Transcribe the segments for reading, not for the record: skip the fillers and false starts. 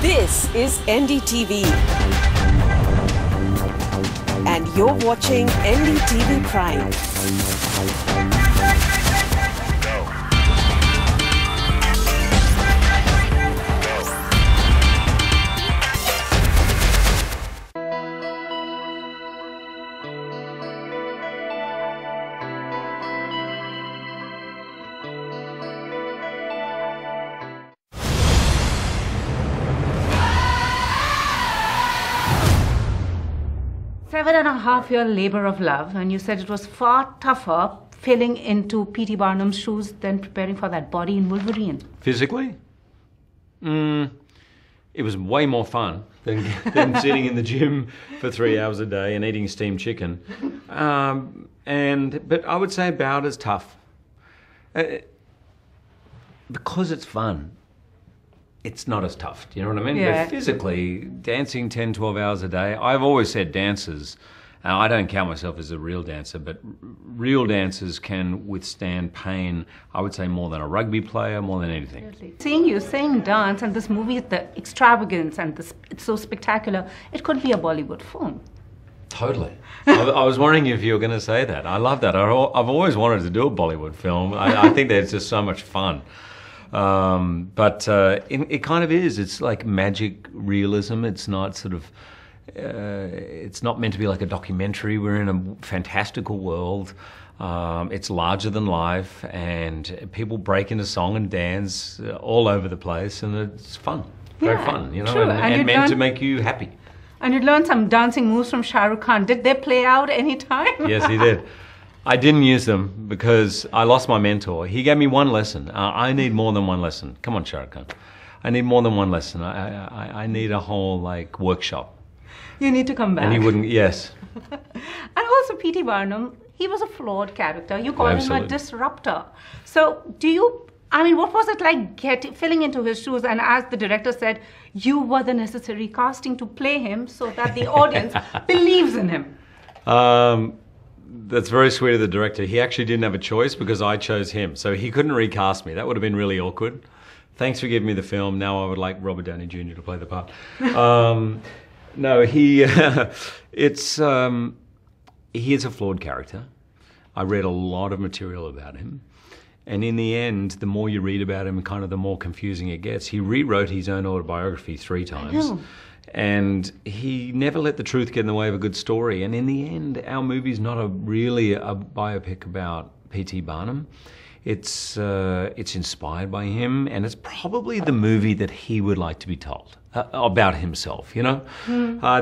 This is NDTV. And you're watching NDTV Prime. Seven and a half year labor of love, and you said it was far tougher filling into P.T. Barnum's shoes than preparing for that body in Wolverine. Physically? It was way more fun than sitting in the gym for 3 hours a day and eating steamed chicken. But I would say about as tough. Because it's fun, it's not as tough. Do you know what I mean? Yeah. But physically, dancing 10, 12 hours a day, I've always said dancers, and I don't count myself as a real dancer, but real dancers can withstand pain, I would say, more than a rugby player, more than anything. Seeing you sing, dance, and this movie, the extravagance and it's so spectacular, it could be a Bollywood film. Totally. I was wondering if you were going to say that. I love that. I've always wanted to do a Bollywood film. I think that it's just so much fun. It kind of is. It's like magic realism. It's not sort of, it's not meant to be like a documentary. We're in a fantastical world. It's larger than life, and people break into song and dance all over the place, and it's fun. Very fun, you know, true. and meant to make you happy. And you learned some dancing moves from Shah Rukh Khan. Did they play out any time? Yes, he did. I didn't use them because I lost my mentor. He gave me one lesson. I need more than one lesson. Come on, Shah Rukh Khan. I need more than one lesson. I need a whole, like, workshop. You need to come back. And he wouldn't, yes. And also P.T. Barnum, he was a flawed character. You called him a disruptor. So what was it like filling into his shoes? And as the director said, you were the necessary casting to play him so that the audience believes in him. That's very sweet of the director. He actually didn't have a choice because I chose him. So he couldn't recast me. That would have been really awkward. Thanks for giving me the film. Now I would like Robert Downey Jr. to play the part. He is a flawed character. I read a lot of material about him. And in the end, the more you read about him, kind of the more confusing it gets. He rewrote his own autobiography 3 times. I know. And he never let the truth get in the way of a good story. And in the end, our movie's not really a biopic about P.T. Barnum. It's inspired by him, and it's probably the movie that he would like to be told about himself, you know?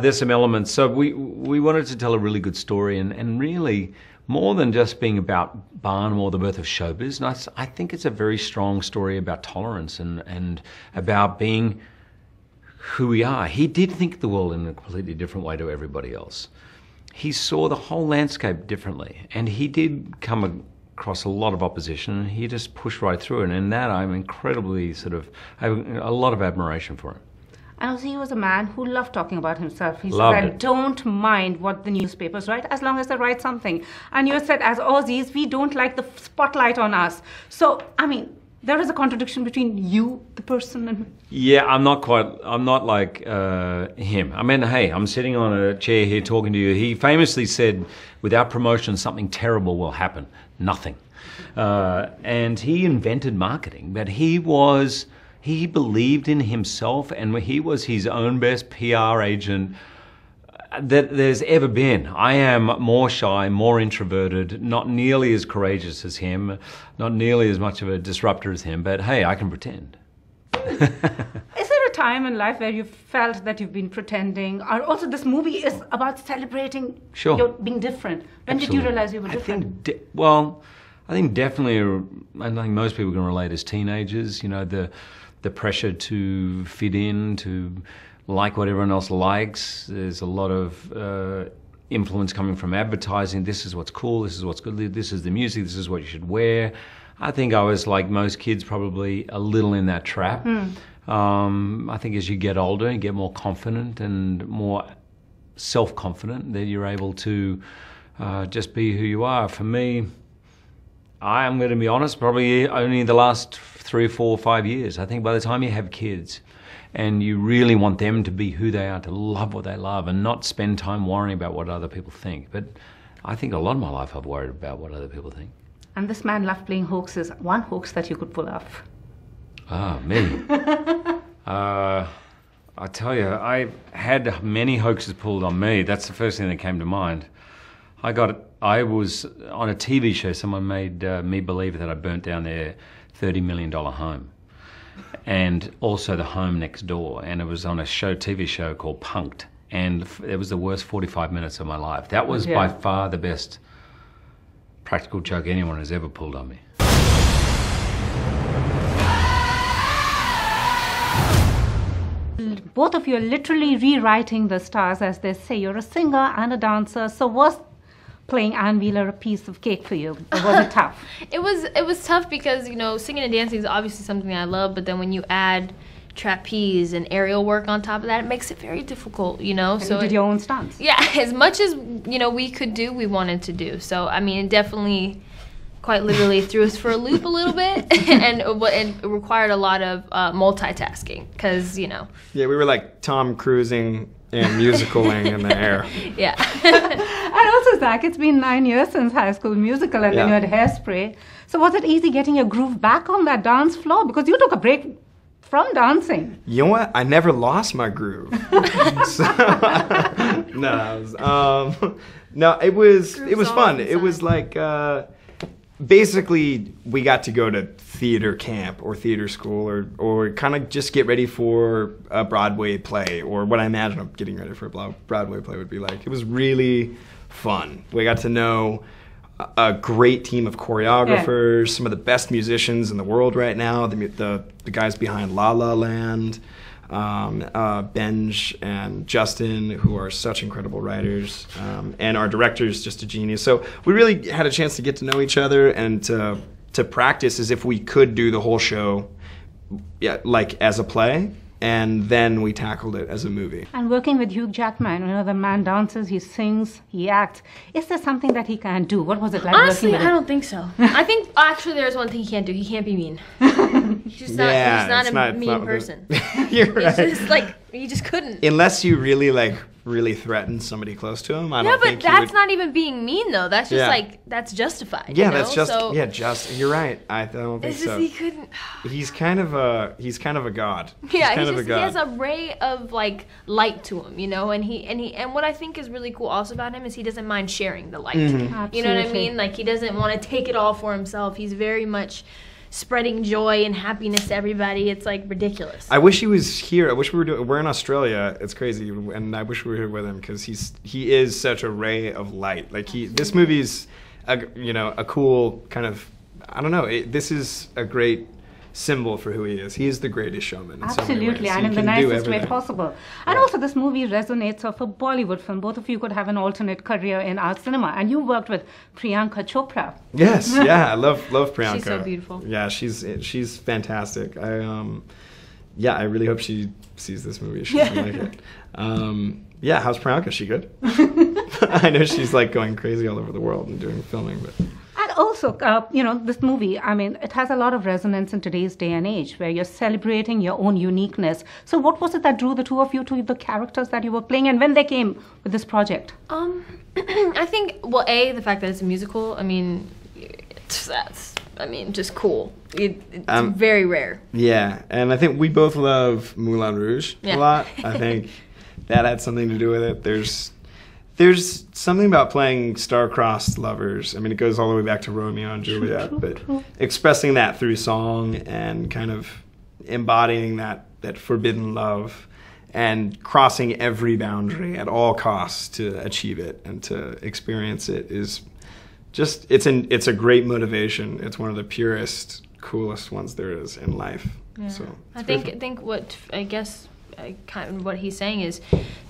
There's some elements. So we wanted to tell a really good story, and really more than just being about Barnum or the birth of showbiz. And I think it's a very strong story about tolerance and about being who we are. He did think the world in a completely different way to everybody else. He saw the whole landscape differently, and he did come across a lot of opposition, and he just pushed right through it. And in that, I'm incredibly I have a lot of admiration for him. And also, he was a man who loved talking about himself. He said, I don't mind what the newspapers write, as long as they write something. And you said, as Aussies, we don't like the spotlight on us. So, there is a contradiction between you, the person, and... Yeah, I'm not like him. Hey, I'm sitting on a chair here talking to you. He famously said, without promotion, something terrible will happen. Nothing. And he invented marketing, but he believed in himself, and he was his own best PR agent that there's ever been. I am more shy, more introverted, not nearly as courageous as him, not nearly as much of a disruptor as him, but hey, I can pretend. Is there a time in life where you felt that you've been pretending? Or also this movie is about celebrating your being different. When Absolutely. Did you realize you were different? I think definitely, I think most people can relate as teenagers, you know, the pressure to fit in, to like what everyone else likes. There's a lot of influence coming from advertising. This is what's cool, this is what's good, this is the music, this is what you should wear. I think I was, like most kids, probably a little in that trap. I think as you get older, you get more confident and more self-confident that you're able to just be who you are. For me, I am going to be honest, probably only the last 3 or 4 or 5 years. I think by the time you have kids and you really want them to be who they are, to love what they love and not spend time worrying about what other people think. But I think a lot of my life I've worried about what other people think. And this man loved playing hoaxes. One hoax that you could pull off. Ah, me. I tell you, I had many hoaxes pulled on me. That's the first thing that came to mind. I was on a TV show. Someone made me believe that I burnt down their $30 million home, and also the home next door. And it was on a TV show called Punk'd, and it was the worst 45 minutes of my life. That was by far the best practical joke anyone has ever pulled on me. Both of you are literally rewriting the stars, as they say. You're a singer and a dancer. So was playing Anne Wheeler a piece of cake for you, or was it tough? It was tough because, you know, singing and dancing is obviously something I love, but then when you add trapeze and aerial work on top of that, it makes it very difficult, you know. And so you did your own stunts. Yeah, as much as, you know, we could do, we wanted to do. So I mean, it definitely quite literally threw us for a loop a little bit, and it required a lot of multitasking, because, you know. Yeah, we were like Tom Cruising and musicaling in the air. Yeah. And also, Zac, it's been 9 years since High School Musical, and then you had Hairspray. So was it easy getting your groove back on that dance floor? Because you took a break from dancing. You know what? I never lost my groove. No, it was fun. It was like basically we got to go to theater camp or theater school or kind of just get ready for a Broadway play, or what I imagine getting ready for a Broadway play would be like. It was really fun. We got to know a great team of choreographers, some of the best musicians in the world right now, the guys behind La La Land, Benj and Justin, who are such incredible writers, and our director's just a genius. So we really had a chance to get to know each other and to practice as if we could do the whole show, like as a play. And then we tackled it as a movie. And working with Hugh Jackman, you know, the man dances, he sings, he acts. Is there something that he can't do? What was it like? Honestly, working with I don't think so. I think actually there's one thing he can't do. He can't be mean. He's just not a mean person. You're right. It's just like, he just couldn't. Unless you really threaten somebody close to him. I don't think that's not even being mean, though. That's just like, that's justified. Yeah, you know? that's just, you're right. I don't think so. He couldn't. He's kind of a god. Yeah, he has a ray of like light to him, you know, and what I think is really cool also about him is he doesn't mind sharing the light. Mm-hmm. You know what I mean? Like, he doesn't want to take it all for himself. He's very much spreading joy and happiness to everybody. It's like ridiculous. I wish he was here. I wish we're in Australia. It's crazy, and I wish we were here with him because he is such a ray of light. Like this movie's a cool kind of, I don't know. This is a great symbol for who he is. He is the greatest showman. Absolutely, and in the nicest way possible. And also, this movie resonates off a Bollywood film. Both of you could have an alternate career in art cinema, and you worked with Priyanka Chopra. Yes, yeah, I love Priyanka. She's so beautiful. Yeah, she's fantastic. I really hope she sees this movie. She's gonna like it. How's Priyanka? Is she good? I know she's like going crazy all over the world and doing filming, but. And also, this movie, I mean, it has a lot of resonance in today's day and age where you're celebrating your own uniqueness. So what was it that drew the two of you to the characters that you were playing, and when they came with this project? I think, well, the fact that it's a musical, I mean, just cool. It's very rare. Yeah, and I think we both love Moulin Rouge a lot. I think that had something to do with it. There's something about playing star-crossed lovers. I mean, it goes all the way back to Romeo and Juliet, but expressing that through song and kind of embodying that forbidden love and crossing every boundary at all costs to achieve it and to experience it is just, it's a great motivation. It's one of the purest, coolest ones there is in life. Yeah. So I think what I guess kind of what he's saying is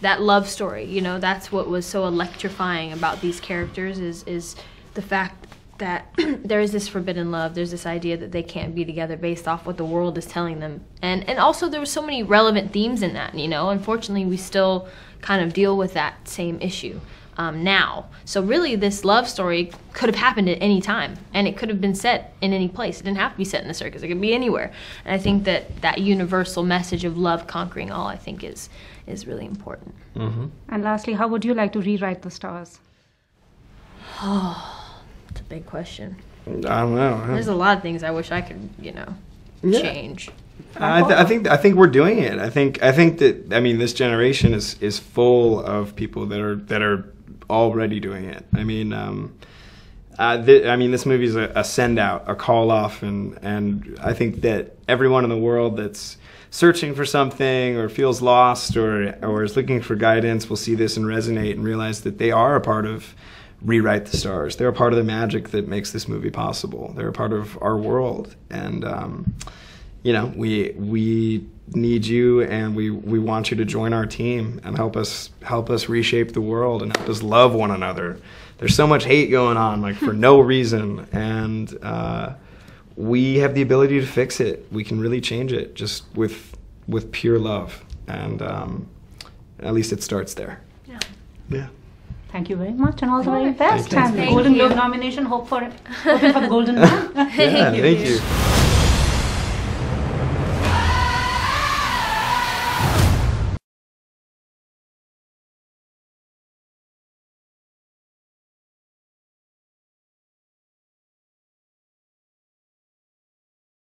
that love story, you know, that's what was so electrifying about these characters is the fact that there is this forbidden love, there's this idea that they can't be together based off what the world is telling them, and also there were so many relevant themes in that, you know. Unfortunately, we still kind of deal with that same issue, now. So really, this love story could have happened at any time, and it could have been set in any place. It didn't have to be set in the circus. It could be anywhere. And I think that universal message of love conquering all, I think, is really important. Mm-hmm. And lastly, how would you like to rewrite the stars? Oh, that's a big question. I don't know. There's a lot of things I wish I could, change. I think we're doing it. I think that, I mean, this generation is full of people that are already doing it. I mean, this movie is a send out, a call off, and I think that everyone in the world that's searching for something or feels lost or is looking for guidance will see this and resonate and realize that they are a part of Rewrite the Stars. They're a part of the magic that makes this movie possible. They're a part of our world, and we need you, and we want you to join our team and help us reshape the world and help us love one another. There's so much hate going on, like, for no reason, and we have the ability to fix it. We can really change it just with pure love, and at least it starts there. Yeah. Thank you very much, and all the very best. Thank you. And the Golden Globe nomination, hoping for the Golden Globe. Yeah, thank you.